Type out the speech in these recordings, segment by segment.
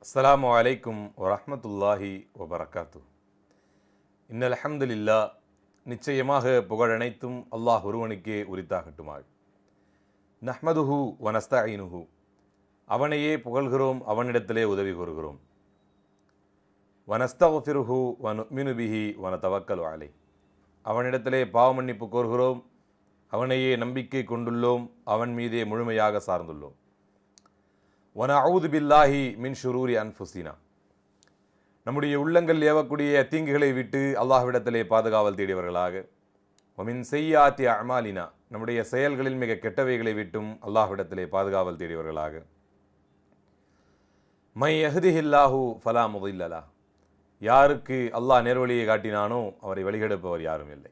அஸ்ஸலாமு அலைக்கும் வரஹ்மத்துல்லாஹி வபரகாத்து. இன்னல் ஹம்துலில்லா, நிச்சயமாக புகழனைத்தும் அல்லாஹ் ஒருவனுக்கே உரித்தாகட்டுமாக. நஹ்மதுஹு வனஸ்தஈனுஹு, அவனையே புகழ்கிறோம், அவனிடத்திலே உதவி கோருகிறோம். வனஸ்தக்ஃபிருஹு வனுமினு பிஹி வனதவக்கலு அலைஹ், அவனிடத்திலே பாவமன்னிப்பு கோருகிறோம், அவனையே நம்பிக்கை கொண்டுள்ளோம், அவன் மீதே முழுமையாக சார்ந்துள்ளோம். வனஊது பில்லாஹி மின் ஷுரூரி அன்ஃபுசினா, நம்முடைய உள்ளங்கள் ஏவக்கூடிய தீங்குகளை விட்டு அல்லாஹ்விடத்திலே பாதுகாவல் தேடியவர்களாக. வமின் செய்யாத்தி அமாலினா, நம்முடைய செயல்களில் மிக கெட்டவைகளை விட்டும் அல்லாஹ்விடத்திலே பாதுகாவல் தேடியவர்களாக. மை யஹ்திஹில்லாஹு ஃபலா முதில்லலா, யாருக்கு அல்லாஹ் நேர்வழியை காட்டினானோ அவரை வழிகெடுப்பவர் யாரும் இல்லை.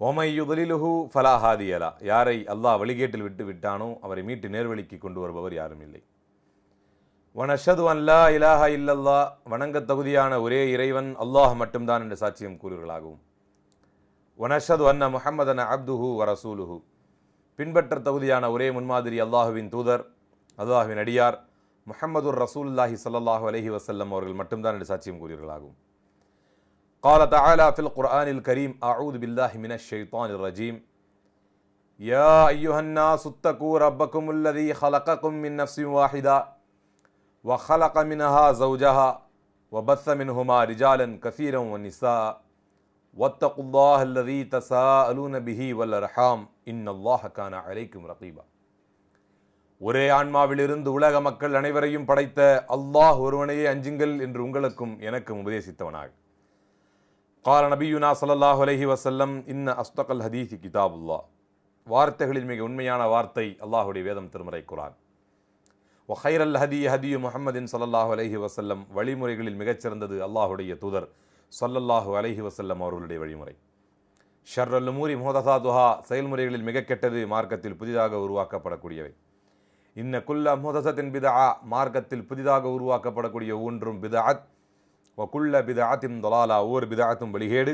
ஒமை யுதலிலுஹு ஃபலா ஹாதியலா, யாரை அல்லாஹ் வழிகேட்டில் விட்டு விட்டானோ அவரை மீட்டு நேர்வழிக்கு கொண்டு வருபவர் யாரும் இல்லை. வனஷது அல்லா இலாஹா இல்லல்லா, வணங்க தகுதியான ஒரே இறைவன் அல்லாஹ் மட்டும்தான் என்று சாட்சியம் கூறுவர்களாகவும். வனஷது அன்ன முஹம்மதன் அப்துஹு வரசூலுஹு, பின்பற்ற தகுதியான ஒரே முன்மாதிரி அல்லாஹுவின் தூதர், அல்லாஹுவின் அடியார் முஹம்மதுர் ரசூலுல்லாஹி ஸல்லல்லாஹு அலைஹி வஸல்லம் அவர்கள் மட்டும்தான் என்று சாட்சியம் கூறுவர்களாகவும். قال تعالى في القرآن الكريم: أعوذ بالله من الشيطان الرجيم. يا أيها الناس اتقوا ربكم الذي خلقكم من نفس واحدة وخلق منها زوجها وبث منهما رجالا كثيرا ونساء واتقوا الله الذي تساءلون به والأرحام إن الله كان عليكم رقيبا. ஒரே ஆன்மாவிலிருந்து உலக மக்கள் அனைவரையும் படைத்த அல்லாஹ் ஒருவனையே அஞ்சுங்கள் என்று உங்களுக்கும் எனக்கும் உபதேசித்தவனாக. قال நபியுனா ஸல்லல்லாஹு அலைஹி வஸல்லம்: இன்ன அஸ்தகல் ஹதீஸி கிதாபுல்லாஹ், வார்த்தைகளில் மிக உண்மையான வார்த்தை அல்லாஹுடைய வேதம் திருமறை குர்ஆன். வ கைரல் ஹதி ஹதியு முஹம்மதின் ஸல்லல்லாஹு அலைஹி வஸல்லம், வழிமுறைகளில் மிகச்சிறந்தது அல்லாஹுடைய தூதர் ஸல்லல்லாஹு அலைஹி வஸல்லம் அவர்களுடைய வழிமுறை. ஷர்ருல் உமூரி முஹதஸாத்துஹா, செயல்முறைகளில் மிக கெட்டது மார்க்கத்தில் புதிதாக உருவாக்கப்படக்கூடியவை. இன்ன குல்ல முஹதஸத்தின் பிதஆ, மார்க்கத்தில் புதிதாக உருவாக்கப்படக்கூடிய ஒன்றும் பிதஅத். வகுல்ல பிதஅத்தின் தலாலா, ஒவ்வொரு பிதஅத்தும் வழிகேடு.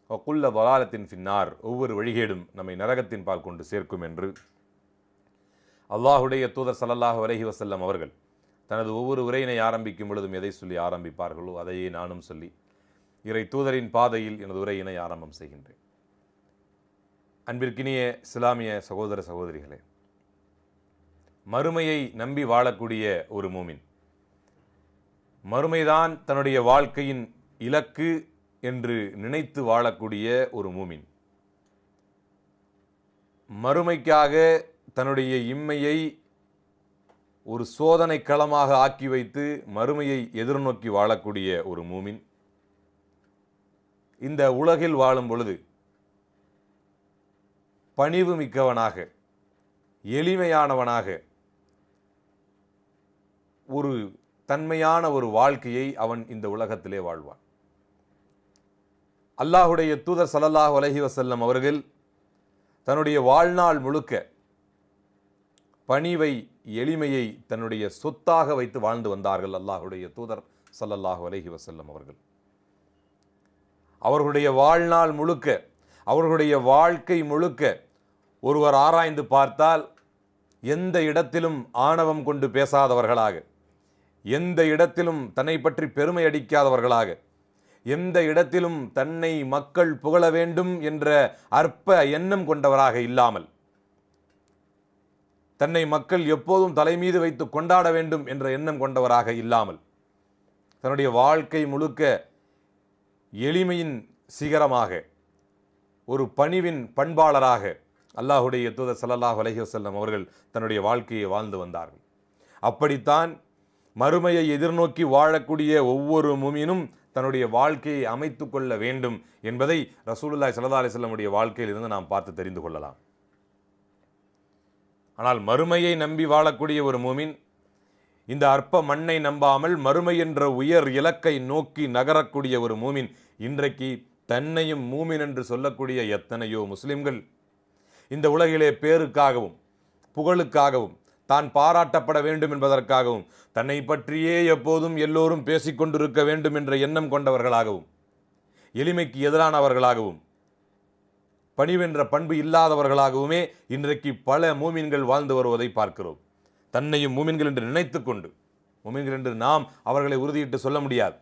வகுல்ல தலாலத்தின் ஃபின்னார், ஒவ்வொரு வழிகேடும் நம்மை நரகத்தின் பால் கொண்டு சேர்க்கும் என்று அல்லாஹுடைய தூதர் ஸல்லல்லாஹு அலைஹி வஸல்லம் அவர்கள் தனது ஒவ்வொரு உரையினை ஆரம்பிக்கும் பொழுதும் எதை சொல்லி ஆரம்பிப்பார்களோ அதையே நானும் சொல்லி இறை தூதரின் பாதையில் எனது உரையினை ஆரம்பம் செய்கின்றேன். அன்பிற்கினிய இஸ்லாமிய சகோதர சகோதரிகளே, மறுமையை நம்பி வாழக்கூடிய ஒரு மூமின், மறுமைதான் தன்னுடைய வாழ்க்கையின் இலக்கு என்று நினைத்து வாழக்கூடிய ஒரு மூமின், மறுமைக்காக தன்னுடைய இம்மையை ஒரு சோதனை களமாக ஆக்கி வைத்து மறுமையை எதிர்நோக்கி வாழக்கூடிய ஒரு மூமின், இந்த உலகில் வாழும் பொழுது பணிவு மிக்கவனாக, எளிமையானவனாக, ஒரு தன்மையான ஒரு வாழ்க்கையை அவன் இந்த உலகத்திலே வாழ்வான். அல்லாஹுடைய தூதர் ஸல்லல்லாஹு அலைஹி வஸல்லம் அவர்கள் தன்னுடைய வாழ்நாள் முழுக்க பணிவை, எளிமையை தன்னுடைய சொத்தாக வைத்து வாழ்ந்து வந்தார்கள். அல்லாஹுடைய தூதர் ஸல்லல்லாஹு அலைஹி வஸல்லம் அவர்கள் அவர்களுடைய வாழ்நாள் முழுக்க, அவர்களுடைய வாழ்க்கை முழுக்க ஒருவர் ஆராய்ந்து பார்த்தால் எந்த இடத்திலும் ஆணவம் கொண்டு பேசாதவர்களாக, எந்த இடத்திலும் தன்னை பற்றி பெருமை அடிக்காதவர்களாக, எந்த இடத்திலும் தன்னை மக்கள் புகழ வேண்டும் என்ற அற்ப எண்ணம் கொண்டவராக இல்லாமல், தன்னை மக்கள் எப்போதும் தலைமீது வைத்து கொண்டாட வேண்டும் என்ற எண்ணம் கொண்டவராக இல்லாமல், தன்னுடைய வாழ்க்கை முழுக்க எளிமையின் சிகரமாக, ஒரு பணிவின் பண்பாளராக அல்லாஹுடைய தூதர் ஸல்லல்லாஹு அலைஹி வஸல்லம் அவர்கள் தன்னுடைய வாழ்க்கையை வாழ்ந்து வந்தார்கள். அப்படித்தான் மறுமையை எதிர்நோக்கி வாழக்கூடிய ஒவ்வொரு முஃமினும் தன்னுடைய வாழ்க்கையை அமைத்து கொள்ள வேண்டும் என்பதை ரசூலுல்லாஹி ஸல்லல்லாஹு அலைஹி வஸல்லம் உடைய வாழ்க்கையில் இருந்து நாம் பார்த்து தெரிந்து கொள்ளலாம். ஆனால் மறுமையை நம்பி வாழக்கூடிய ஒரு முஃமின் இந்த அற்ப மண்ணை நம்பாமல் மறுமை என்ற உயர் இலக்கை நோக்கி நகரக்கூடிய ஒரு முஃமின், இன்றைக்கு தன்னையும் மூமின் என்று சொல்லக்கூடிய எத்தனையோ முஸ்லிம்கள் இந்த உலகிலே பேருக்காகவும் புகழுக்காகவும் தான் பாராட்டப்பட வேண்டும் என்பதற்காகவும் தன்னை பற்றியே எப்போதும் எல்லோரும் பேசிக்கொண்டிருக்க வேண்டும் என்ற எண்ணம் கொண்டவர்களாகவும், எளிமைக்கு எதிரானவர்களாகவும், பணிவென்ற பண்பு இல்லாதவர்களாகவுமே இன்றைக்கு பல மூமின்கள் வாழ்ந்து வருவதை பார்க்கிறோம். தன்னையும் மூமின்கள் என்று நினைத்து கொண்டு மூமின்கள் என்று நாம் அவர்களை உறுதியிட்டு சொல்ல முடியாது.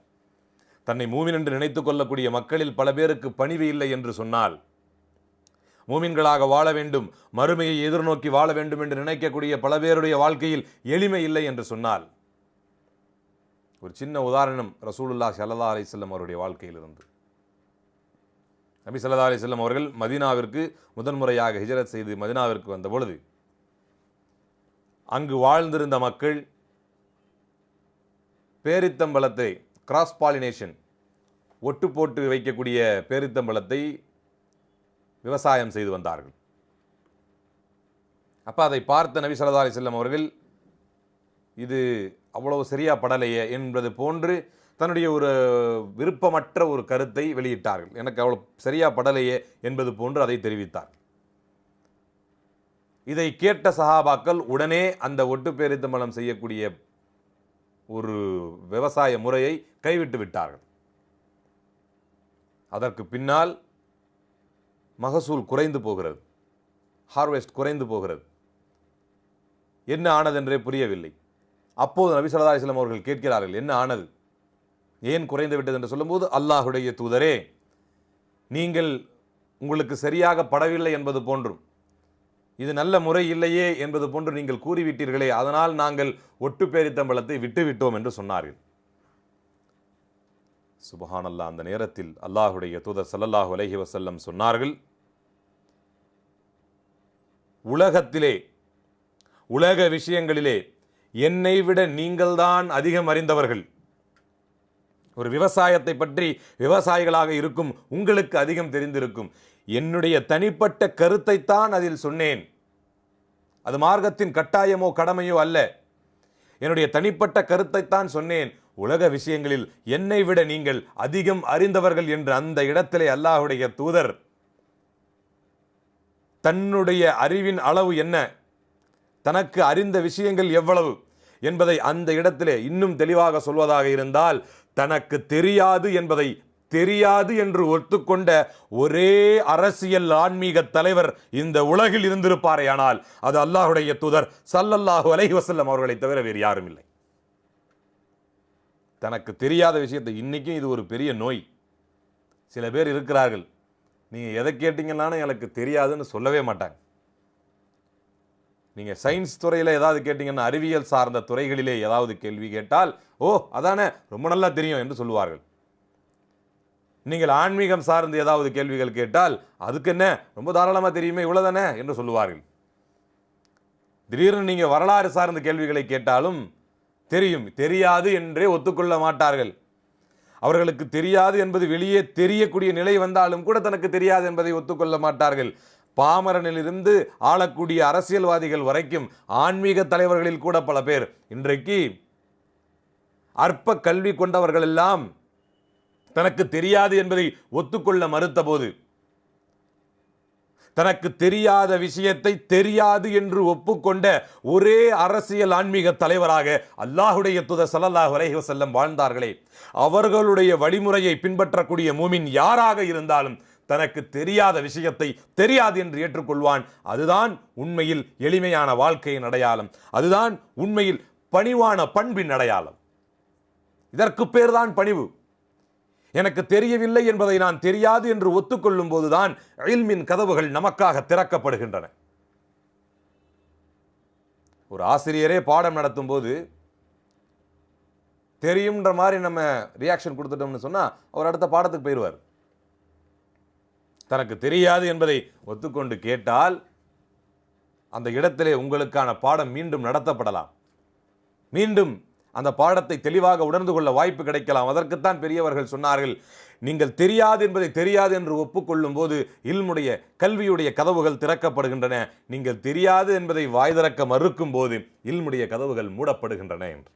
தன்னை மூமின் என்று நினைத்துக் கொள்ளக்கூடிய மக்களில் பல பேருக்கு பணிவு இல்லை என்று சொன்னால், மூமின்களாக வாழ வேண்டும், மறுமையை எதிர்நோக்கி வாழ வேண்டும் என்று நினைக்கக்கூடிய பல பேருடைய வாழ்க்கையில் எளிமை இல்லை என்று சொன்னால், ஒரு சின்ன உதாரணம் ரசூலுல்லாஹி ஸல்லல்லாஹு அலைஹி வஸல்லம் அவருடைய வாழ்க்கையிலிருந்து. நபி ஸல்லல்லாஹு அலைஹி வஸல்லம் அவர்கள் மதீனாவிற்கு முதன்முறையாக ஹிஜ்ரத் செய்து மதீனாவிற்கு வந்த பொழுது அங்கு வாழ்ந்திருந்த மக்கள் பேரித்தம்பழத்தை, கிராஸ் பாலினேஷன், ஒட்டு போட்டு வைக்கக்கூடிய பேரித்தம்பழத்தை விவசாயம் செய்து வந்தார்கள். அப்போ அதை பார்த்த நபி ஸல்லல்லாஹு அலைஹி வஸல்லம் அவர்கள் இது அவ்வளவு சரியா படலையே என்பது போன்று தன்னுடைய ஒரு விருப்பமற்ற ஒரு கருத்தை வெளியிட்டார்கள். எனக்கு அவ்வளோ சரியா படலையே என்பது போன்று அதை தெரிவித்தார். இதை கேட்ட சஹாபாக்கள் உடனே அந்த ஒட்டு பேரித்தம்பழம் செய்யக்கூடிய ஒரு விவசாய முறையை கைவிட்டு விட்டார்கள். அதற்கு பின்னால் மகசூல் குறைந்து போகிறது, ஹார்வெஸ்ட் குறைந்து போகிறது. என்ன ஆனதென்றே புரியவில்லை. அப்போது நபி ஸல்லல்லாஹு அலைஹி வஸல்லம் அவர்கள் கேட்கிறார்கள், என்ன ஆனது, ஏன் குறைந்து விட்டது என்று சொல்லும்போது, அல்லாஹுடைய தூதரே, நீங்கள் உங்களுக்கு சரியாக படவில்லை என்பது போன்றும் இது நல்ல முறை இல்லையே என்பது போன்று நீங்கள் கூறிவிட்டீர்களே, அதனால் நாங்கள் ஒட்டு பேரித்தம்பழத்தை விட்டுவிட்டோம் என்று சொன்னார்கள். சுப்ஹானல்லாஹ். அந்த நேரத்தில் அல்லாஹுடைய தூதர் ஸல்லல்லாஹு அலைஹி வஸல்லம் சொன்னார்கள், உலகத்திலே, உலக விஷயங்களிலே என்னை விட நீங்கள்தான் அதிகம் அறிந்தவர்கள். ஒரு விவசாயத்தை பற்றி விவசாயிகளாக இருக்கும் உங்களுக்கு அதிகம் தெரிந்திருக்கும். என்னுடைய தனிப்பட்ட கருத்தைத்தான் அதில் சொன்னேன். அது மார்க்கத்தின் கட்டாயமோ கடமையோ அல்ல. என்னுடைய தனிப்பட்ட கருத்தைத்தான் சொன்னேன். உலக விஷயங்களில் என்னை விட நீங்கள் அதிகம் அறிந்தவர்கள் என்று அந்த இடத்திலே அல்லாஹுடைய தூதர் தன்னுடைய அறிவின் அளவு என்ன, தனக்கு அறிந்த விஷயங்கள் எவ்வளவு என்பதை அந்த இடத்திலே இன்னும் தெளிவாக சொல்வதாக இருந்தால், தனக்கு தெரியாது என்பதை தெரியாது என்று ஒத்துக்கொண்ட ஒரே அரசியல் ஆன்மீக தலைவர் இந்த உலகில் இருந்திருப்பாரே ஆனால் அது அல்லாஹுடைய தூதர் ஸல்லல்லாஹு அலைஹி வஸல்லம் அவர்களை தவிர வேறு யாரும் இல்லை. தனக்கு தெரியாத விஷயத்தை, இன்னைக்கும் இது ஒரு பெரிய நோய். சில பேர் இருக்கிறார்கள், நீங்க எதை கேட்டீங்கன்னாலும் எனக்கு தெரியாதுன்னு சொல்லவே மாட்டாங்க. நீங்க சயின்ஸ் துறையில் ஏதாவது கேட்டீங்கன்னா, அறிவியல் சார்ந்த துறைகளிலே ஏதாவது கேள்வி கேட்டால், ஓ அதானே ரொம்ப நல்லா தெரியும் என்று சொல்லுவார்கள். நீங்கள் ஆன்மீகம் சார்ந்து ஏதாவது கேள்விகள் கேட்டால், அதுக்கு என்ன ரொம்ப தாராளமாக தெரியுமே இவ்வளவுதானே என்று சொல்லுவார்கள். திடீர்னு நீங்க வரலாறு சார்ந்த கேள்விகளை கேட்டாலும் தெரியும், தெரியாது என்றே ஒத்துக்கொள்ள மாட்டார்கள். அவர்களுக்கு தெரியாது என்பது வெளியே தெரியக்கூடிய நிலை வந்தாலும் கூட தனக்கு தெரியாது என்பதை ஒத்துக்கொள்ள மாட்டார்கள். பாமரனிலிருந்து ஆளக்கூடிய அரசியல்வாதிகள் வரைக்கும் ஆன்மீக தலைவர்களில் கூட பல பேர் இன்றைக்கு அற்ப கல்வி கொண்டவர்கள் எல்லாம் தனக்கு தெரியாது என்பதை ஒத்துக்கொள்ள மறுத்த போது, தனக்கு தெரியாத விஷயத்தை தெரியாது என்று ஒப்புக்கொண்ட ஒரே அரசியல் ஆன்மீக தலைவராக அல்லாஹுடைய தூதர் ஸல்லல்லாஹு அலைஹி வஸல்லம் வாழ்ந்தார்களே, அவர்களுடைய வழிமுறையை பின்பற்றக்கூடிய மூமின் யாராக இருந்தாலும் தனக்கு தெரியாத விஷயத்தை தெரியாது என்று ஏற்றுக்கொள்வான். அதுதான் உண்மையில் எளிமையான வாழ்க்கையின் அடையாளம். அதுதான் உண்மையில் பணிவான பண்பின் அடையாளம். இதற்கு பேர்தான் பணிவு. எனக்கு தெரியவில்லை என்பதை நான் தெரியாது என்று ஒத்துக்கொள்ளும் போதுதான் இல்மின் கதவுகள் நமக்காக திறக்கப்படுகின்றன. ஒரு ஆசிரியரே பாடம் நடத்தும் போது தெரியும்ன்ற மாதிரி நம்ம ரியாக்ஷன் கொடுத்துட்டோம்னு சொன்னா அவர் அடுத்த பாடத்துக்கு போயிடுவார். தனக்கு தெரியாது என்பதை ஒத்துக்கொண்டு கேட்டால் அந்த இடத்திலே உங்களுக்கான பாடம் மீண்டும் நடத்தப்படலாம். மீண்டும் அந்த பாடத்தை தெளிவாக உணர்ந்து கொள்ள வாய்ப்பு கிடைக்கலாம். அதற்குத்தான் பெரியவர்கள் சொன்னார்கள், நீங்கள் தெரியாது என்பதை தெரியாது என்று ஒப்புக்கொள்ளும் போது இல்முடைய கல்வியுடைய கதவுகள் திறக்கப்படுகின்றன. நீங்கள் தெரியாது என்பதை வாய் திறக்க மறுக்கும் போது இல்முடைய கதவுகள் மூடப்படுகின்றன என்று.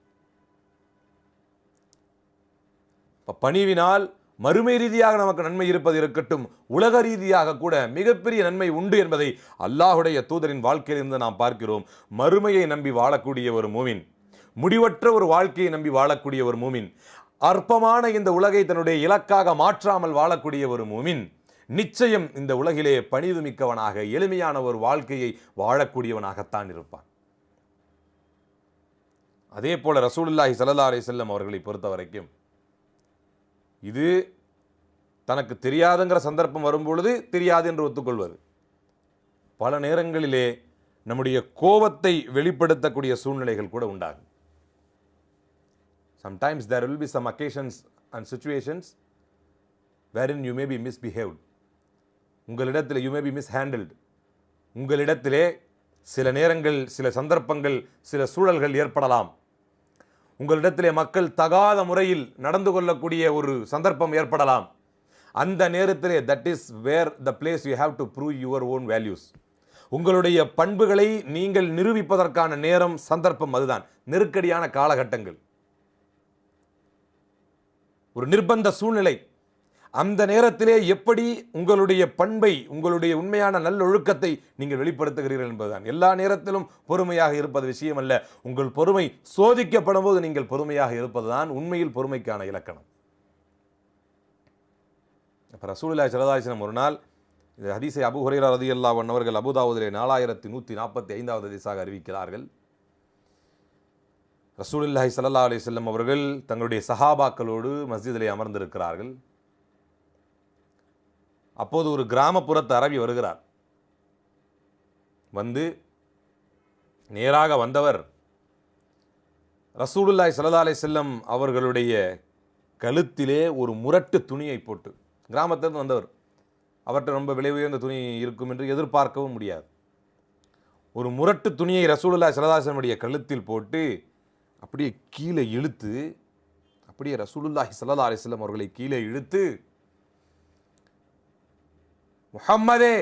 பணிவினால் மறுமை ரீதியாக நமக்கு நன்மை இருப்பது இருக்கட்டும், உலக ரீதியாக கூட மிகப்பெரிய நன்மை உண்டு என்பதை அல்லாஹுடைய தூதரின் வாழ்க்கையிலிருந்து நாம் பார்க்கிறோம். மறுமையை நம்பி வாழக்கூடிய ஒரு மூமின், முடிவற்ற ஒரு வாழ்க்கையை நம்பி வாழக்கூடிய ஒரு மூமின், அற்பமான இந்த உலகை தன்னுடைய இலக்காக மாற்றாமல் வாழக்கூடிய ஒரு மூமின் நிச்சயம் இந்த உலகிலே பணிவு மிக்கவனாக, எளிமையான ஒரு வாழ்க்கையை வாழக்கூடியவனாகத்தான் இருப்பான். அதே போல ரசூலுல்லாஹி ஸல்லல்லாஹு அலைஹி வஸல்லம் அவர்களை பொறுத்த வரைக்கும் இது தனக்கு தெரியாதுங்கிற சந்தர்ப்பம் வரும்பொழுது தெரியாது என்று ஒத்துக்கொள்வது. பல நேரங்களிலே நம்முடைய கோபத்தை வெளிப்படுத்தக்கூடிய சூழ்நிலைகள் கூட உண்டாகும். Sometimes there will be some occasions and situations wherein you may be misbehaved. உங்களிடத்தில் you may be mishandled. உங்களிடத்திலே சில நேரங்கள், சில சந்தர்ப்பங்கள், சில சூழல்கள் ஏற்படலாம். உங்களிடத்திலே மக்கள் தகாத முறையில் நடந்து கொள்ளக்கூடிய ஒரு சந்தர்ப்பம் ஏற்படலாம். அந்த நேரத்திலே that is where the place you have to prove your own values. உங்களுடைய பண்புகளை நீங்கள் நிரூபிப்பதற்கான நேரம், சந்தர்ப்பம் அதுதான். நெருக்கடியான காலகட்டங்கள், ஒரு நிர்பந்த சூழ்நிலை. அந்த நேரத்திலே எப்படி உங்களுடைய பண்பை, உங்களுடைய உண்மையான நல்லொழுக்கத்தை நீங்கள் வெளிப்படுத்துகிறீர்கள் என்பதுதான். எல்லா நேரத்திலும் பொறுமையாக இருப்பது விஷயம் அல்ல. உங்கள் பொறுமை சோதிக்கப்படும் போது நீங்கள் பொறுமையாக இருப்பதுதான் உண்மையில் பொறுமைக்கான இலக்கணம். அப்ப ரசூலுல்லாஹி ஸல்லல்லாஹு அலைஹி வஸல்லம் ஒரு நாள், இந்த ஹதீஸை அபூ ஹுரைரா ரலியல்லாஹு அன்ஹு அவர்கள் அபூதாவூதிலே 4145வது ஹதீஸாக அறிவிக்கிறார்கள். ரசூலுல்லாஹி ஸல்லல்லாஹு அலைஹி வஸல்லம் அவர்கள் தங்களுடைய சஹாபாக்களோடு மஸ்ஜிதிலே அமர்ந்திருக்கிறார்கள். அப்போது ஒரு கிராமப்புறத்து அரபி வருகிறார். வந்து நேராக வந்தவர் ரசூலுல்லாஹி ஸல்லல்லாஹு அலைஹி வஸல்லம் அவர்களுடைய கழுத்திலே ஒரு முரட்டு துணியை போட்டு, கிராமத்திலிருந்து வந்தவர், அவர்கிட்ட ரொம்ப விலை உயர்ந்த துணி இருக்கும் என்று எதிர்பார்க்கவும் முடியாது. ஒரு முரட்டு துணியை ரசூலுல்லாஹி ஸல்லல்லாஹு அலைஹி வஸல்லம் கழுத்தில் போட்டு அப்படியே கீழே இழுத்து, அப்படியே ரசூலுல்லாஹி ஸல்லல்லாஹு அலைஹி வஸல்லம் அவர்களை கீழே இழுத்து, முஹம்மதே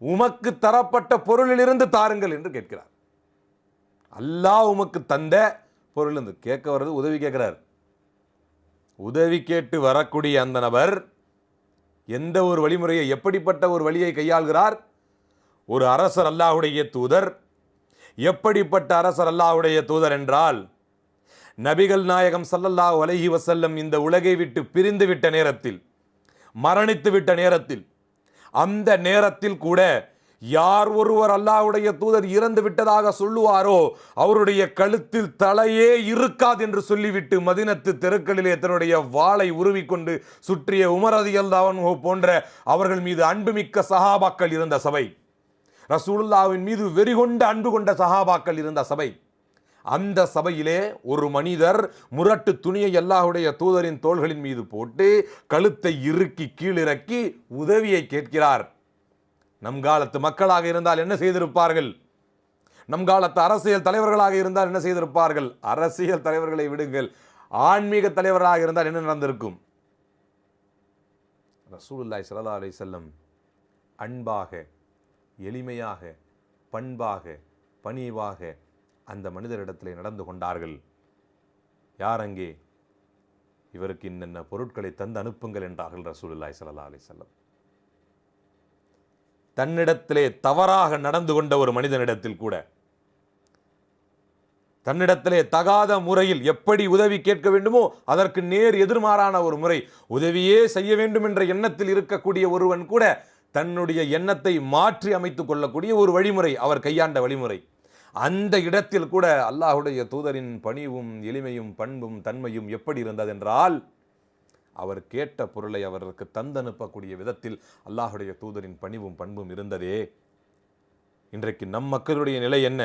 உமக்கு தரப்பட்ட பொருளிலிருந்து தாருங்கள் என்று கேட்கிறார். அல்லாஹ் உமக்கு தந்த பொருள் கேட்க வர்றது, உதவி கேட்கிறார். உதவி கேட்டு வரக்கூடிய அந்த நபர் எந்த ஒரு வழிமுறையை, எப்படிப்பட்ட ஒரு வழியை கையாள்கிறார்? ஒரு அரசர், அல்லாஹ்வுடைய தூதர். எப்படிப்பட்ட அரசர் அல்லாஹ்வுடைய தூதர் என்றால், நபிகள் நாயகம் ஸல்லல்லாஹு அலைஹி வஸல்லம் இந்த உலகை விட்டு பிரிந்து விட்ட நேரத்தில், மரணித்து விட்ட நேரத்தில், அந்த நேரத்தில் கூட யார் ஒருவர் அல்லாஹ்வுடைய தூதர் இறந்து விட்டதாக சொல்லுவாரோ அவருடைய கழுத்தில் தலையே இருக்காது என்று சொல்லிவிட்டு மதீனத்து தெருக்களிலே தன்னுடைய வாளை உருவிக்கொண்டு சுற்றிய உமர் ரலியல்லாஹு அன்ஹு போன்ற அவர்கள் மீது அன்புமிக்க சஹாபாக்கள் இருந்த சபை, ரசூலுல்லாஹ்வின் மீது வெறிகொண்ட அன்பு கொண்ட சஹாபாக்கள் இருந்த சபை. அந்த சபையிலே ஒரு மனிதர் முரட்டு துணியை அல்லாஹ்வுடைய தூதரின் தோள்களின் மீது போட்டு கழுத்தை இறுக்கி கீழிறக்கி உதவியை கேட்கிறார். நம் காலத்து மக்களாக இருந்தால் என்ன செய்திருப்பார்கள்? நம் காலத்து அரசியல் தலைவர்களாக இருந்தால் என்ன செய்திருப்பார்கள்? அரசியல் தலைவர்களை விடுங்கள், ஆன்மீக தலைவர்களாக இருந்தால் என்ன நடந்திருக்கும்? ரசூலுல்லாஹி ஸல்லல்லாஹு அலைஹி வஸல்லம் அன்பாக, எளிமையாக, பண்பாக, பணிவாக அந்த மனிதரிடத்திலே நடந்து கொண்டார்கள். யார் அங்கே? இவருக்கு இன்னென்ன பொருட்களை தந்து அனுப்புங்கள் என்றார்கள் ரசூலுல்லாஹி ஸல்லல்லாஹு அலைஹி வஸல்லம். தன்னிடத்திலே தவறாக நடந்து கொண்ட ஒரு மனிதனிடத்தில் கூட, தன்னிடத்திலே தகாத முறையில் எப்படி உதவி கேட்க வேண்டுமோ அதற்கு நேர் எதிர்மாறான ஒரு முறை, உதவியே செய்ய வேண்டும் என்ற எண்ணத்தில் இருக்கக்கூடிய ஒருவன் கூட தன்னுடைய எண்ணத்தை மாற்றி அமைத்துக் கொள்ளக்கூடிய ஒரு வழிமுறை அவர் கையாண்ட வழிமுறை. அந்த இடத்தில் கூட அல்லாஹ்வுடைய தூதரின் பணிவும் எளிமையும் பண்பும் தன்மையும் எப்படி இருந்தது என்றால், அவர் கேட்ட பொருளை அவருக்கு தந்தனுப்பக்கூடிய விதத்தில் அல்லாஹ்வுடைய தூதரின் பணிவும் பண்பும் இருந்ததே. இன்றைக்கு நம் மக்களுடைய நிலை என்ன?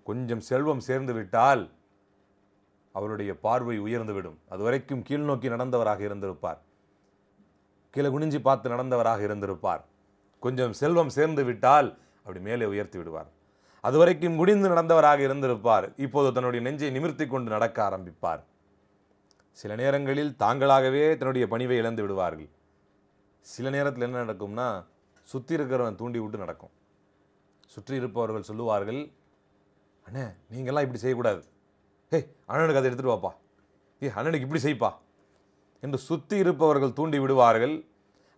கொஞ்சம் செல்வம் சேர்ந்து விட்டால் அவருடைய பார்வை உயர்ந்துவிடும். அதுவரைக்கும் கீழ்நோக்கி நடந்தவராக இருந்திருப்பார், கீழே குனிஞ்சி பார்த்து நடந்தவராக இருந்திருப்பார். கொஞ்சம் செல்வம் சேர்ந்து விட்டால் அப்படி மேலே உயர்த்தி விடுவார். அதுவரைக்கும் குனிந்து நடந்தவராக இருந்திருப்பார், இப்போது தன்னுடைய நெஞ்சை நிமிர்த்தி கொண்டு நடக்க ஆரம்பிப்பார். சில நேரங்களில் தாங்களாகவே தன்னுடைய பணிவை இழந்து விடுவார்கள். சில நேரத்தில் என்ன நடக்கும்னா, சுற்றி இருக்கிறவன் தூண்டி விட்டு நடக்கும். சுற்றி இருப்பவர்கள் சொல்லுவார்கள், அண்ணே நீங்கள்லாம் இப்படி செய்யக்கூடாது, அண்ணனுக்கு அதை எடுத்துகிட்டு வாப்பா, அண்ணனுக்கு இப்படி செய்ப்பா என்று சுற்றி இருப்பவர்கள் தூண்டி விடுவார்கள்.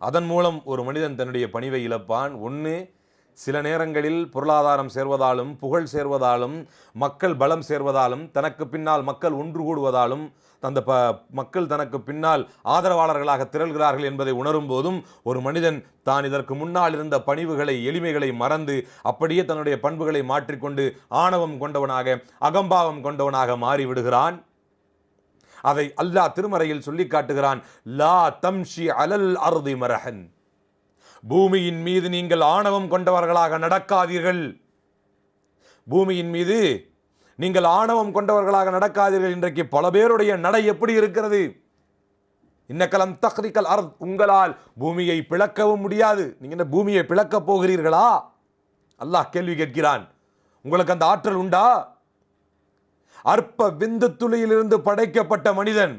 அதன் மூலம் ஒரு மனிதன் தன்னுடைய பணிவை இழப்பான். ஒன்று, சில நேரங்களில் பொருளாதாரம் சேர்வதாலும், புகழ் சேர்வதாலும், மக்கள் பலம் சேர்வதாலும், தனக்கு பின்னால் மக்கள் ஒன்று கூடுவதாலும், அந்த மக்கள் தனக்கு பின்னால் ஆதரவாளர்களாக திரள்கிறார்கள் என்பதை உணரும் போதும் ஒரு மனிதன் தான் இதற்கு முன்னால் இருந்த பணிவுகளை, எளிமைகளை மறந்து அப்படியே தன்னுடைய பண்புகளை மாற்றிக்கொண்டு ஆணவம் கொண்டவனாக, அகம்பாவம் கொண்டவனாக மாறிவிடுகிறான். அதை அல்லாஹ் திருமறையில் சொல்லி காட்டுகிறான். லா தம்ஷி அலல் அர்தி மரஹன், பூமியின் மீது நீங்கள் ஆணவம் கொண்டவர்களாக நடக்காதீர்கள். பூமியின் மீது நீங்கள் ஆணவம் கொண்டவர்களாக நடக்காதீர்கள். இன்றைக்கு பல பேருடைய நடை எப்படி இருக்கிறது? இன்னக்கலம் தக்ரிக்கல் அர்த், உங்களால் பூமியை பிளக்கவும் முடியாது. நீங்க என்ன பூமியை பிளக்க போகிறீர்களா? அல்லாஹ் கேள்வி கேட்கிறான். உங்களுக்கு அந்த ஆற்றல் உண்டா? அற்ப விந்து துளியிலிருந்து படைக்கப்பட்ட மனிதன்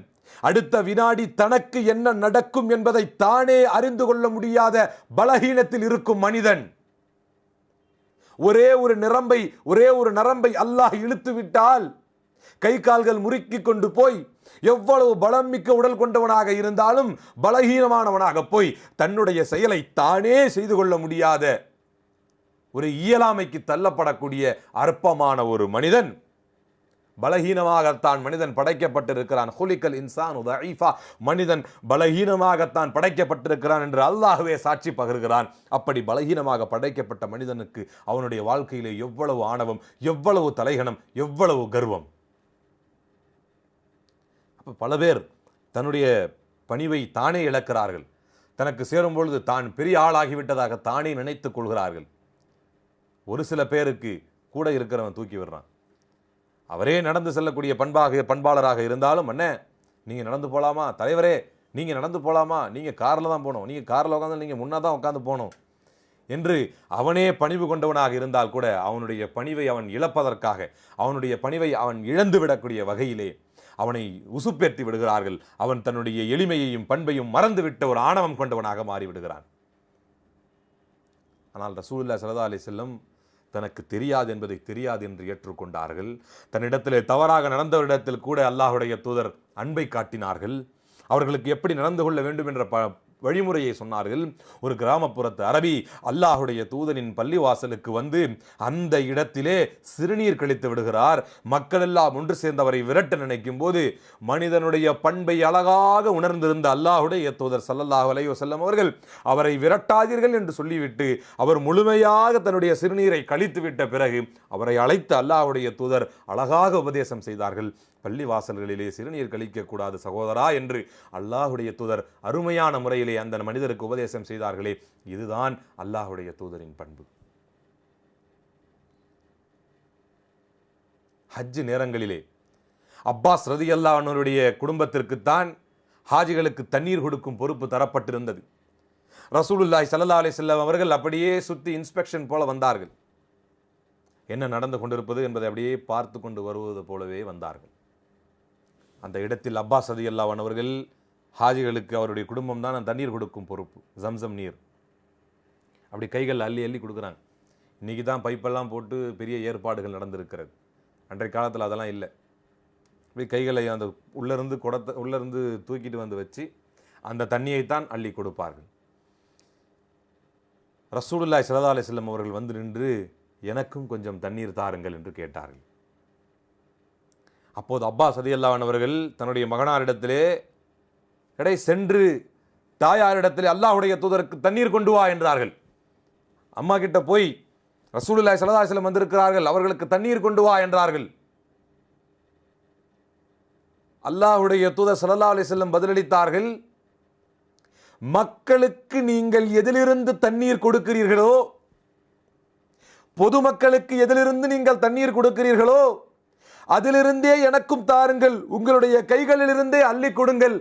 அடுத்த வினாடி தனக்கு என்ன நடக்கும் என்பதை தானே அறிந்து கொள்ள முடியாத பலகீனத்தில் இருக்கும் மனிதன். ஒரே ஒரு நரம்பை அல்லாஹ் இழுத்து விட்டால் கை கால்கள் முறுக்கி கொண்டு போய் எவ்வளவு பலம் மிக்க உடல் கொண்டவனாக இருந்தாலும் பலகீனமானவனாக போய் தன்னுடைய செயலை தானே செய்து கொள்ள முடியாத ஒரு இயலாமைக்கு தள்ளப்படக்கூடிய அற்பமான ஒரு மனிதன், பலகீனமாகத்தான் மனிதன் படைக்கப்பட்டிருக்கிறான். ஹுலிகல் இன்சானு தஈஃபா, மனிதன் பலகீனமாகத்தான் படைக்கப்பட்டிருக்கிறான் என்று அல்லாஹ்வே சாட்சி பகர்கிறான். அப்படி பலகீனமாக படைக்கப்பட்ட மனிதனுக்கு அவனுடைய வாழ்க்கையிலே எவ்வளவு ஆணவம், எவ்வளவு தலைகணம், எவ்வளவு கர்வம். அப்ப பல பேர் தன்னுடைய பணிவை தானே இழக்கிறார்கள். தனக்கு சேரும் பொழுது தான் பெரிய ஆளாகிவிட்டதாக தானே நினைத்துக் கொள்கிறார்கள். ஒரு சில பேருக்கு கூட இருக்கிறவன் தூக்கி விடுறான். அவரே நடந்து செல்லக்கூடிய பண்பாளராக இருந்தாலும், அண்ணே நீங்கள் நடந்து போகலாமா, தலைவரே நீங்கள் நடந்து போகலாமா, நீங்கள் காரில் தான் போகணும், நீங்கள் காரில் உட்காந்து நீங்கள் முன்னா தான் உட்காந்து போகணும் என்று அவனே பணிவு கொண்டவனாக இருந்தால் கூட அவனுடைய பணிவை அவன் இழப்பதற்காக, அவனுடைய பணிவை அவன் இழந்து விடக்கூடிய வகையிலே அவனை உசுப்பேற்றி விடுகிறார்கள். அவன் தன்னுடைய எளிமையையும் பண்பையும் மறந்துவிட்ட ஒரு ஆணவம் கொண்டவனாக மாறிவிடுகிறான். ஆனால் ரசூலுல்லாஹி ஸல்லல்லாஹு அலைஹி வஸல்லம் தனக்கு தெரியாது என்பதை தெரியாது என்று ஏற்றுக்கொண்டார்கள். தன்னிடத்திலே தவறாக நடந்தவரிடத்தில் கூட அல்லாஹுடைய தூதர் அன்பை காட்டினார்கள். அவர்களுக்கு எப்படி நடந்து கொள்ள வேண்டும் என்ற வழிமுறையை சொன்னார்கள். ஒரு கிராமப்புறத்து அரபி அல்லாஹுடைய தூதனின் பள்ளிவாசலுக்கு வந்து அந்த இடத்திலே சிறுநீர் கழித்து விடுகிறார். மக்கள் எல்லாம் ஒன்று சேர்ந்தவரை விரட்ட நினைக்கும் போது மனிதனுடைய பண்பை அழகாக உணர்ந்திருந்த அல்லாஹுடைய தூதர் ஸல்லல்லாஹு அலைஹி வஸல்லம் அவர்கள் அவரை விரட்டாதீர்கள் என்று சொல்லிவிட்டு அவர் முழுமையாக தன்னுடைய சிறுநீரை கழித்து விட்ட பிறகு அவரை அழைத்து அல்லாஹுடைய தூதர் அழகாக உபதேசம் செய்தார்கள். பள்ளி வாசல்களிலே சிறுநீர் கழிக்கக்கூடாது சகோதரா என்று அல்லாஹுடைய தூதர் அருமையான முறையிலே அந்த மனிதருக்கு உபதேசம் செய்தார்களே, இதுதான் அல்லாஹுடைய தூதரின் பண்பு. ஹஜ் நேரங்களிலே அப்பாஸ் ரலியல்லாஹு அன்ஹுடைய குடும்பத்திற்குத்தான் ஹாஜிகளுக்கு தண்ணீர் கொடுக்கும் பொறுப்பு தரப்பட்டிருந்தது. ரசூலுல்லாஹி ஸல்லல்லாஹு அலைஹி வஸல்லம் அவர்கள் அப்படியே சுத்தி இன்ஸ்பெக்ஷன் போல வந்தார்கள். என்ன நடந்து கொண்டிருப்பது என்பதை அப்படியே பார்த்து கொண்டு வருவது போலவே வந்தார்கள். அந்த இடத்தில் அப்பாஸ் ரலியல்லாஹு அன்ஹு அவர்கள் ஹாஜிகளுக்கு அவருடைய குடும்பம் தான் தண்ணீர் கொடுக்கும் பொறுப்பு, ஜம்சம் நீர் அப்படி கைகள் அள்ளி அள்ளி கொடுக்குறாங்க. இன்றைக்கி தான் பைப்பெல்லாம் போட்டு பெரிய ஏற்பாடுகள் நடந்திருக்கிறது. அன்றைய காலத்தில் அதெல்லாம் இல்லை. இப்படி கைகளை அந்த உள்ளேருந்து தூக்கிட்டு வந்து வச்சு அந்த தண்ணியைத்தான் அள்ளி கொடுப்பார்கள். ரசூலுல்லாஹி ஸல்லல்லாஹு அலைஹி வஸல்லம் அவர்கள் வந்து நின்று எனக்கும் கொஞ்சம் தண்ணீர் தாருங்கள் என்று கேட்டார்கள். அப்போது அப்பாஸ் ரலியல்லாஹு அன்ஹு அவர்கள் தன்னுடைய மகனாரிடத்திலே சென்று தாயாரிடத்திலே அல்லாஹ்வுடைய தூதருக்கு தண்ணீர் கொண்டு வா என்றார்கள். அம்மா கிட்ட போய் ரசூலுல்லாஹி ஸல்லல்லாஹு அலைஹி வஸல்லம் வந்திருக்கிறார்கள், அவர்களுக்கு தண்ணீர் கொண்டு வா என்றார்கள். அல்லாஹ்வுடைய தூதர் ஸல்லல்லாஹு அலைஹி வஸல்லம் பதிலளித்தார்கள், மக்களுக்கு நீங்கள் எதிலிருந்து தண்ணீர் கொடுக்கிறீர்களோ, பொதுமக்களுக்கு எதிலிருந்து நீங்கள் தண்ணீர் கொடுக்கிறீர்களோ அதிலிருந்தே எனக்கும் தாருங்கள், உங்களுடைய கைகளிலிருந்தே அள்ளி கொடுங்கள்,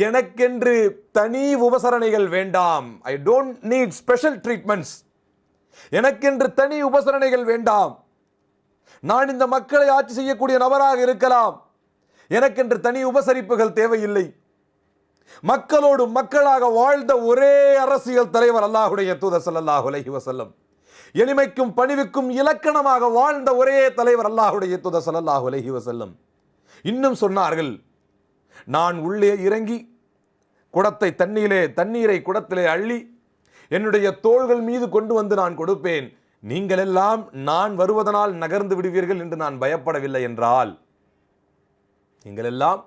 எனக்கென்று தனி உபசரணைகள் வேண்டாம். I don't need special treatments. எனக்கென்று தனி உபசரணைகள் வேண்டாம். நான் இந்த மக்களை ஆட்சி செய்யக்கூடிய நபராக இருக்கலாம், எனக்கென்று தனி உபசரிப்புகள் தேவையில்லை. மக்களோடு மக்களாக வாழ்ந்த ஒரே அரசியல் தலைவர் அல்லாஹ்வுடைய தூதர் ஸல்லல்லாஹு அலைஹி வஸல்லம். எளிமைக்கும் பணிவுக்கும் இலக்கணமாக வாழ்ந்த ஒரே தலைவர் அல்லாஹ்வுடைய தூதர் ஸல்லல்லாஹு அலைஹி வஸல்லம். இன்னும் சொன்னார்கள், நான் உள்ளே இறங்கி தண்ணீரை குடத்திலே அள்ளி என்னுடைய தோள்கள் மீது கொண்டு வந்து நான் கொடுப்பேன். நீங்கள் எல்லாம் நான் வருவதனால் நகர்ந்து விடுவீர்கள் என்று நான் பயப்படவில்லை என்றால், நீங்கள் எல்லாம்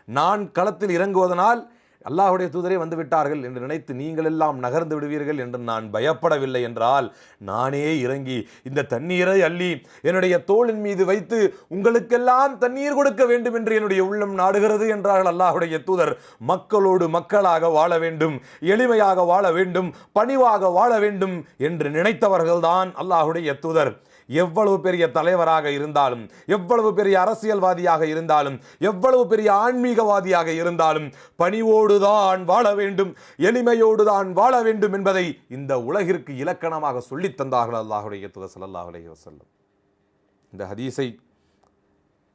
நான் களத்தில் இறங்குவதனால் அல்லாஹ்வுடைய தூதரே வந்து விட்டார்கள் என்று நினைத்து நீங்கள் எல்லாம் நகர்ந்து விடுவீர்கள் என்று நான் பயப்படவில்லை என்றால், நானே இறங்கி இந்த தண்ணீரை அள்ளி என்னுடைய தோளின் மீது வைத்து உங்களுக்கெல்லாம் தண்ணீர் கொடுக்க வேண்டும் என்று என்னுடைய உள்ளம் நாடுகிறது என்றார்கள் அல்லாஹ்வுடைய தூதர். மக்களோடு மக்களாக வாழ வேண்டும், எளிமையாக வாழ வேண்டும், பணிவாக வாழ வேண்டும் என்று நினைத்தவர்கள்தான் அல்லாஹ்வுடைய தூதர். எவ்வளவு பெரிய தலைவராக இருந்தாலும், எவ்வளவு பெரிய அரசியல்வாதியாக இருந்தாலும், எவ்வளவு பெரிய ஆன்மீகவாதியாக இருந்தாலும் பணிவோடுதான் வாழ வேண்டும், எளிமையோடுதான் வாழ வேண்டும் என்பதை இந்த உலகிற்கு இலக்கணமாக சொல்லித் தந்தார்கள் அல்லாஹ்வுடைய தூதர் ஸல்லல்லாஹு அலைஹி வஸல்லம். இந்த ஹதீஸை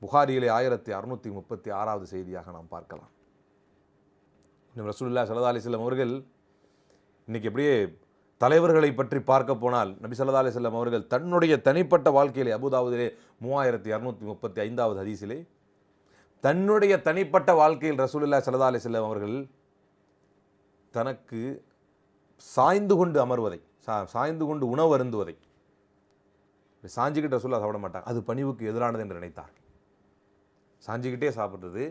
புகாரியிலே 1636வது செய்தியாக நாம் பார்க்கலாம். ரசூலுல்லாஹி ஸல்லல்லாஹு அலைஹி வஸல்லம் அவர்கள் இன்னைக்கு எப்படியே தலைவர்களை பற்றி பார்க்க போனால், நபி ஸல்லல்லாஹு அலைஹி வஸல்லம் அவர்கள் தன்னுடைய தனிப்பட்ட வாழ்க்கையிலே அபூதாவுதிலே 3255வது ஹதீஸிலே தன்னுடைய தனிப்பட்ட வாழ்க்கையில் ரசூலுல்லாஹி ஸல்லல்லாஹு அலைஹி வஸல்லம் அவர்கள் தனக்கு சாய்ந்து கொண்டு அமர்வதை, சாய்ந்து கொண்டு உணவு அருந்துவதை, சாஞ்சிக்கிட்ட ரசூலுல்லாஹ் சாப்பிட மாட்டாங்க, அது பணிவுக்கு எதிரானது என்று நினைத்தார்கள். சாஞ்சிக்கிட்டே சாப்பிட்றது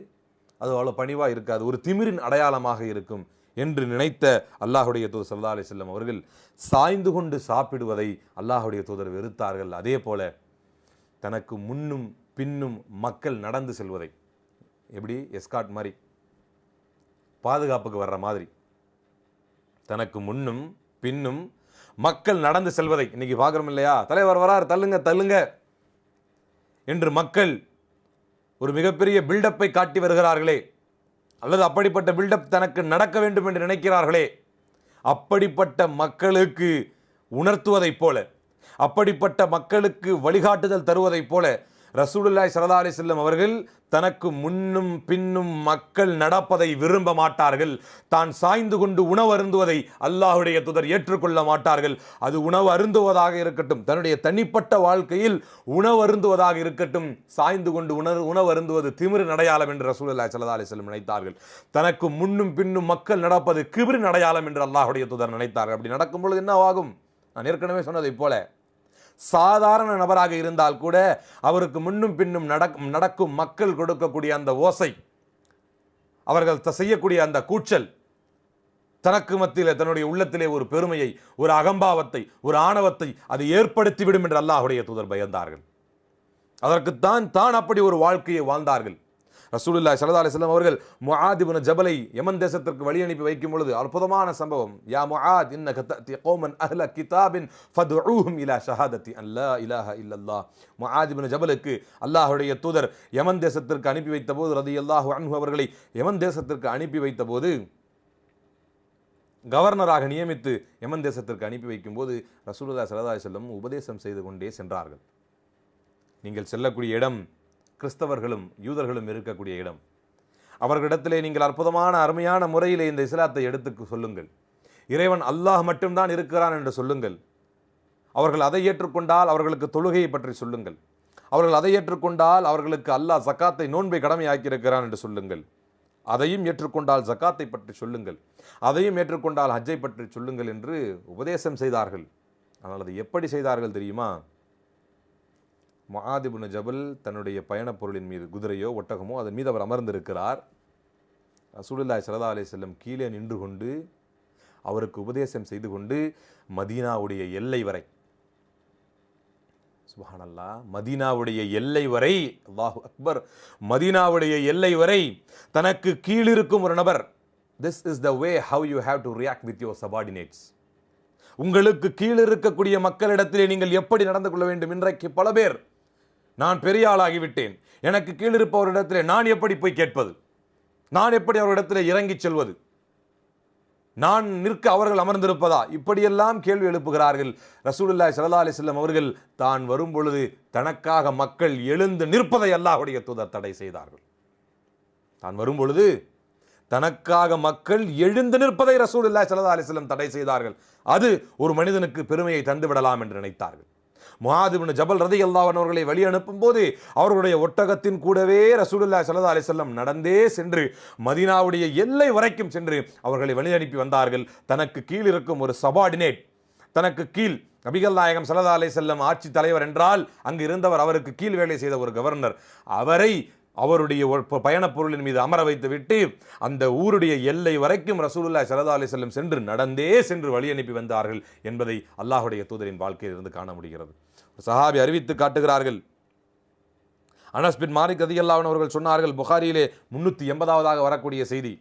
அது அவ்வளோ பணிவாக இருக்காது, ஒரு திமிரின் அடையாளமாக இருக்கும் என்று நினைத்த அல்லாஹ்வுடைய தூதர் ஸல்லல்லாஹு அலைஹி வஸல்லம் அவர்கள் சாய்ந்து கொண்டு சாப்பிடுவதை அல்லாஹ்வுடைய தூதர் வெறுத்தார்கள். அதே போல தனக்கு முன்னும் பின்னும் மக்கள் நடந்து செல்வதை, எப்படி எஸ்காட் மாதிரி பாதுகாப்புக்கு வர்ற மாதிரி தனக்கு முன்னும் பின்னும் மக்கள் நடந்து செல்வதை இன்னைக்கு பார்க்குறோம் இல்லையா? தலைவர் வரார், தள்ளுங்க தள்ளுங்க என்று மக்கள் ஒரு மிகப்பெரிய பில்டப்பை காட்டி வருகிறார்களே, அல்லது அப்படிப்பட்ட பில்டப் தனக்கு நடக்க வேண்டும் என்று நினைக்கிறார்களே, அப்படிப்பட்ட மக்களுக்கு உணர்த்துவதைப் போல, அப்படிப்பட்ட மக்களுக்கு வழிகாட்டுதல் தருவதைப் போல ரசூலுல்லாஹி ஸல்லல்லாஹு அலைஹி வஸல்லம் அவர்கள் தனக்கு முன்னும் பின்னும் மக்கள் நடப்பதை விரும்ப மாட்டார்கள். தான் சாய்ந்து கொண்டு உணவு அருந்துவதை அல்லாஹ்வுடைய தூதர் ஏற்றுக்கொள்ள மாட்டார்கள். அது உணவு அருந்துவதாக இருக்கட்டும், தன்னுடைய தனிப்பட்ட வாழ்க்கையில் உணவு அருந்துவதாக இருக்கட்டும், சாய்ந்து கொண்டு உணவு அருந்துவது திமிரு அடையாளம் என்று ரசூலுல்லாஹி ஸல்லல்லாஹு அலைஹி வஸல்லம் நினைத்தார்கள். தனக்கு முன்னும் பின்னும் மக்கள் நடப்பது கிபிரின் அடையாளம் என்று அல்லாஹ்வுடைய தூதர் நினைத்தார்கள். அப்படி நடக்கும் பொழுது என்ன ஆகும்? நான் ஏற்கனவே சொன்னதைப் போல சாதாரண நபராக இருந்தால் கூட அவருக்கு முன்னும் பின்னும் நடக்கும் மக்கள் கொடுக்கக்கூடிய அந்த ஓசை, அவர்கள் செய்யக்கூடிய அந்த கூச்சல் தனக்கு மத்தியில் தன்னுடைய உள்ளத்திலே ஒரு பெருமையை, ஒரு அகம்பாவத்தை, ஒரு ஆணவத்தை அது ஏற்படுத்திவிடும் என்று அல்லாஹ்வுடைய தூதர் பயந்தார்கள். அதற்குத்தான் தான் அப்படி ஒரு வாழ்க்கையை வாழ்ந்தார்கள். ரசூலுல்லாஹி ஸல்லல்லாஹு அலைஹி வஸல்லம் அவர்கள் முஆத் இப்னு ஜபலை யமன் தேசத்திற்கு வழி அனுப்பி வைக்கும் பொழுது அற்புதமான சம்பவம். யா முஆத் இன்னக தஅதி கௌமன் அஹ்ல கிதாபின் ஃபதுஊஹும் இலா ஷஹாதத்தி அன் லா இலாஹ இல்லல்லாஹ். முஆத் இப்னு ஜபலுக்கு அல்லாஹ்வுடைய தூதர் யமன் தேசத்திற்கு அனுப்பி வைத்தபோது, ரலியல்லாஹு அன்ஹு அவர்களை யமன் தேசத்திற்கு அனுப்பி வைத்தபோது, கவர்னராக நியமித்து யமன் தேசத்திற்கு அனுப்பி வைக்கும்போது ரசூலுல்லாஹி ஸல்லல்லாஹு அலைஹி வஸல்லம் உபதேசம் செய்து கொண்டே சென்றார்கள். நீங்கள் செல்லக்கூடிய இடம் கிறிஸ்தவர்களும் யூதர்களும் இருக்கக்கூடிய இடம். அவர்களிடத்திலே நீங்கள் அற்புதமான அருமையான முறையிலே இந்த இஸ்லாத்தை எடுத்து சொல்லுங்கள். இறைவன் அல்லாஹ் மட்டும்தான் இருக்கிறான் என்று சொல்லுங்கள். அவர்கள் அதை ஏற்றுக்கொண்டால் அவர்களுக்கு தொழுகையை பற்றி சொல்லுங்கள். அவர்கள் அதை ஏற்றுக்கொண்டால் அவர்களுக்கு அல்லாஹ் ஜக்காத்தை, நோன்பை கடமையாக்கி இருக்கிறான் என்று சொல்லுங்கள். அதையும் ஏற்றுக்கொண்டால் ஜக்காத்தை பற்றி சொல்லுங்கள். அதையும் ஏற்றுக்கொண்டால் ஹஜ்ஜை பற்றி சொல்லுங்கள் என்று உபதேசம் செய்தார்கள். ஆனால் அதை எப்படி செய்தார்கள் தெரியுமா? முஆத் இப்னு ஜபல் தன்னுடைய பயணப் பொருளின் மீது, குதிரையோ ஒட்டகமோ, அதன் மீது அவர் அமர்ந்திருக்கிறார். ரசூலுல்லாஹி ஸல்லல்லாஹு அலைஹி வஸல்லம் கீழே நின்று கொண்டு அவருக்கு உபதேசம் செய்து கொண்டு மதீனாவுடைய எல்லை வரை, சுப்ஹானல்லாஹ், மதீனாவுடைய எல்லை வரை, அல்லாஹு அக்பர், மதீனாவுடைய எல்லை வரை தனக்கு கீழிருக்கும் ஒரு நபர், this is the way how you have to react with your subordinates. உங்களுக்கு கீழ் இருக்கக்கூடிய மக்களிடத்திலே நீங்கள் எப்படி நடந்து கொள்ள வேண்டும். இன்றைக்கு பல பேர், நான் பெரிய ஆளாகிவிட்டேன், எனக்கு கீழ் இருப்பவரிடத்திலே நான் எப்படி போய் கேட்பது, நான் எப்படி அவரிடத்திலே இறங்கி செல்வது, நான் நிற்க அவர்கள் அமர்ந்திருப்பதா, இப்படியெல்லாம் கேள்வி எழுப்புகிறார்கள். ரசூலுல்லாஹி ஸல்லல்லாஹு அலைஹி வஸல்லம் அவர்கள் தான் வரும் பொழுது தனக்காக மக்கள் எழுந்து நிற்பதை அல்லாஹ்வுடைய தூதர் தடை செய்தார்கள். தான் வரும் பொழுது தனக்காக மக்கள் எழுந்து நிற்பதை ரசூலுல்லாஹி ஸல்லல்லாஹு அலைஹி வஸல்லம் தடை செய்தார்கள். அது ஒரு மனிதனுக்கு பெருமையை தந்துவிடலாம் என்று நினைத்தார்கள். முஆத் இப்னு ஜபல் ரலியல்லாஹு அன்ஹு அவர்களை வழி அனுப்பும் போது அவர்களுடைய ஒட்டகத்தின் கூடவே ரசூலுல்லாஹி ஸல்லல்லாஹு அலைஹி வஸல்லம் நடந்தே சென்று மதீனாவுடைய எல்லை வரைக்கும் சென்று அவர்களை வழி அனுப்பி வந்தார்கள். தனக்கு கீழ் இருக்கும் ஒரு சபார்டினேட், தனக்கு கீழ் நபிகள் நாயகம் ஸல்லல்லாஹு அலைஹி வஸல்லம் ஆட்சி தலைவர் என்றால் அங்கு இருந்தவர் அவருக்கு கீழ் வேலை செய்த ஒரு கவர்னர், அவரை அவருடைய பயணப் பொருளின் மீது அமர வைத்து விட்டு அந்த ஊருடைய எல்லை வரைக்கும் ரசூலுல்லாஹி ஸல்லல்லாஹு அலைஹி வஸல்லம் நடந்தே வழி அனுப்பி வந்தார்கள் என்பதை அல்லாஹ்வுடைய தூதரின் வாழ்க்கையில் இருந்து காண முடிகிறது. சஹாபி அறிவித்து காட்டுகிறார்கள். அனஸ் பின் மாலிக் ரலியல்லாஹு அன்ஹு அவர்கள் சொன்னார்கள், புகாரியிலே 380வதாக வரக்கூடிய செய்தி,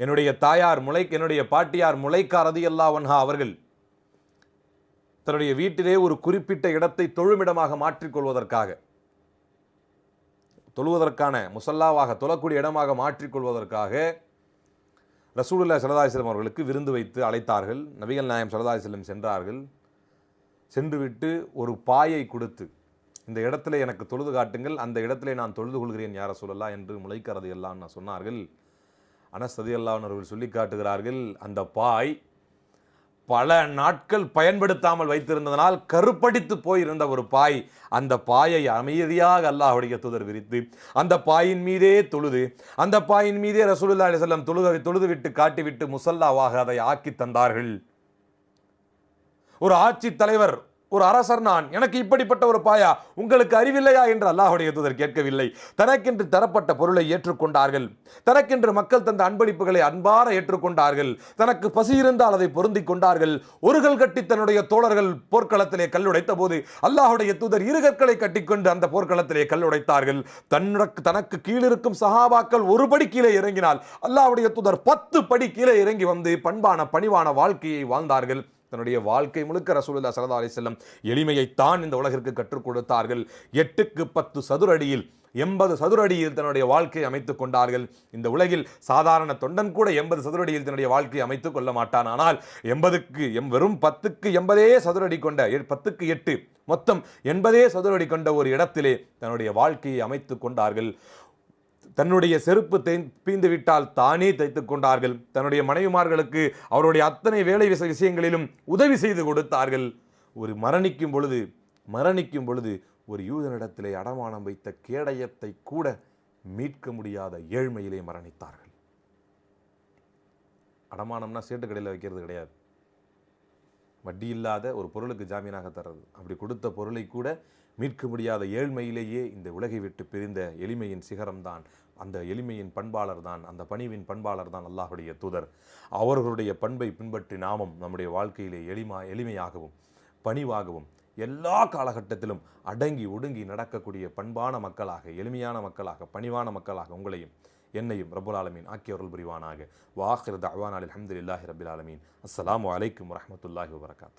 என்னுடைய பாட்டியார் முலைக்கா ரலியல்லாஹு அன்ஹா அவர்கள் தன்னுடைய வீட்டிலே ஒரு குறிப்பிட்ட இடத்தை தொழுமிடமாக மாற்றிக்கொள்வதற்காக, தொழுவதற்கான முசல்லாவாக தொழக்கூடிய இடமாக மாற்றிக்கொள்வதற்காக ரசூலுல்லாஹி ஸல்லல்லாஹு அலைஹி வஸல்லம் அவர்களுக்கு விருந்து வைத்து அழைத்தார்கள். நபிகள் நாயகம் ஸல்லல்லாஹு அலைஹி வஸல்லம் சென்றார்கள். சென்றுவிட்டு ஒரு பாயை கொடுத்து, இந்த இடத்துல எனக்கு தொழுது காட்டுங்கள், அந்த இடத்திலே நான் தொழுது கொள்கிறேன் யா ரசூலல்லாஹ் என்று முலைக்கா ரலியல்லாஹு அன்ஹு சொன்னார்கள். அனஸ் ரலியல்லாஹு அன்ஹு அவர்கள் சொல்லி காட்டுகிறார்கள், அந்த பாய் பல நாட்கள் பயன்படுத்தாமல் வைத்திருந்ததனால் கருப்படித்து போயிருந்த ஒரு பாய், அந்த பாயை அமைதியாக அல்லாஹ்வுடைய தூதர் விரித்து அந்த பாயின் மீதே தொழுது, அந்த பாயின் மீதே ரசூலுல்லாஹி அலைஹி வஸல்லம் தொழுது விட்டு காட்டிவிட்டு முசல்லாவாக அதை ஆக்கி தந்தார்கள். ஒரு ஆட்சி தலைவர், ஒரு அரசர் நான், எனக்கு இப்படிப்பட்ட ஒரு பாயா, உங்களுக்கு அறிவில்லையா என்று அல்லாஹ்வுடைய தூதர் கேட்கவில்லை. தனக்கென்று தரப்பட்ட பொருளை ஏற்றுக்கொண்டார்கள். தனக்கென்று மக்கள் தந்த அன்பளிப்புகளை அன்பார ஏற்றுக்கொண்டார்கள். தனக்கு பசி இருந்தால் அதை பொருந்திக் கொண்டார்கள். ஒருகள் கட்டி தன்னுடைய தோழர்கள் போர்க்களத்திலே கல்லுடைத்த போது அல்லாஹ்வுடைய தூதர் இரு கற்களை கட்டிக்கொண்டு அந்த போர்க்களத்திலே கல்லுடைத்தார்கள். தனக்கு கீழிருக்கும் சஹாபாக்கள் ஒரு படி கீழே இறங்கினால் அல்லாஹ்வுடைய தூதர் 10 படி கீழே இறங்கி வந்து பணிவான வாழ்க்கையை வாழ்ந்தார்கள். தன்னுடைய வாழ்க்கை முழுக்க ரசூலுல்லாஹி ஸல்லல்லாஹு அலைஹி வஸல்லம் எளிமையைத்தான் இந்த உலகிற்கு கற்றுக் கொடுத்தார்கள். 8க்கு 10 சதுர அடியில் 80 சதுர அடியில் தன்னுடைய வாழ்க்கையை அமைத்துக் கொண்டார்கள். இந்த உலகில் சாதாரண தொண்டன் கூட 80 சதுர அடியில் தன்னுடைய வாழ்க்கையை அமைத்துக் கொள்ள மாட்டான். ஆனால் வெறும் 10க்கு 80 சதுர அடி கொண்ட 10க்கு 8 மொத்தம் 80 சதுர அடி கொண்ட ஒரு இடத்திலே தன்னுடைய வாழ்க்கையை அமைத்துக் கொண்டார்கள். தன்னுடைய செருப்பு பீந்து விட்டால் தானே தைத்துக் கொண்டார்கள். தன்னுடைய மனைவிமார்களுக்கு அவருடைய அத்தனை வேலை விஷயங்களிலும் உதவி செய்து கொடுத்தார்கள். ஒரு மரணிக்கும் பொழுது ஒரு யூதனிடத்திலே அடமானம் வைத்த கேடயத்தை கூட மீட்க முடியாத ஏழ்மையிலே மரணித்தார்கள். அடமானம்னா சேட்டு கடையில் வைக்கிறது கிடையாது, வட்டி இல்லாத ஒரு பொருளுக்கு ஜாமீனாக தர்றது. அப்படி கொடுத்த பொருளை கூட மீட்க முடியாத ஏழ்மையிலேயே இந்த உலகை விட்டு பிரிந்த எளிமையின் சிகரம்தான், அந்த எளிமையின் பண்பாளர் தான், அந்த பணிவின் பண்பாளர் தான் அல்லாஹ்வுடைய தூதர். அவர்களுடைய பண்பை பின்பற்றி நாமும் நம்முடைய வாழ்க்கையிலே எளிமையாகவும் பணிவாகவும் எல்லா காலகட்டத்திலும் அடங்கி ஒடுங்கி நடக்கக்கூடிய பண்பான மக்களாக, எளிமையான மக்களாக, பணிவான மக்களாக உங்களையும் என்னையும் ரப்புல் ஆலமீன் ஆக்கியவர்கள் புரிவானாக. வ ஆகிரு தஅவானா அல்ஹம்துலில்லாஹி ரப்பில் ஆலமீன். அஸ்ஸலாமு அலைக்கும் வரஹ்மத்துல்லாஹி வபரகாத்துஹு.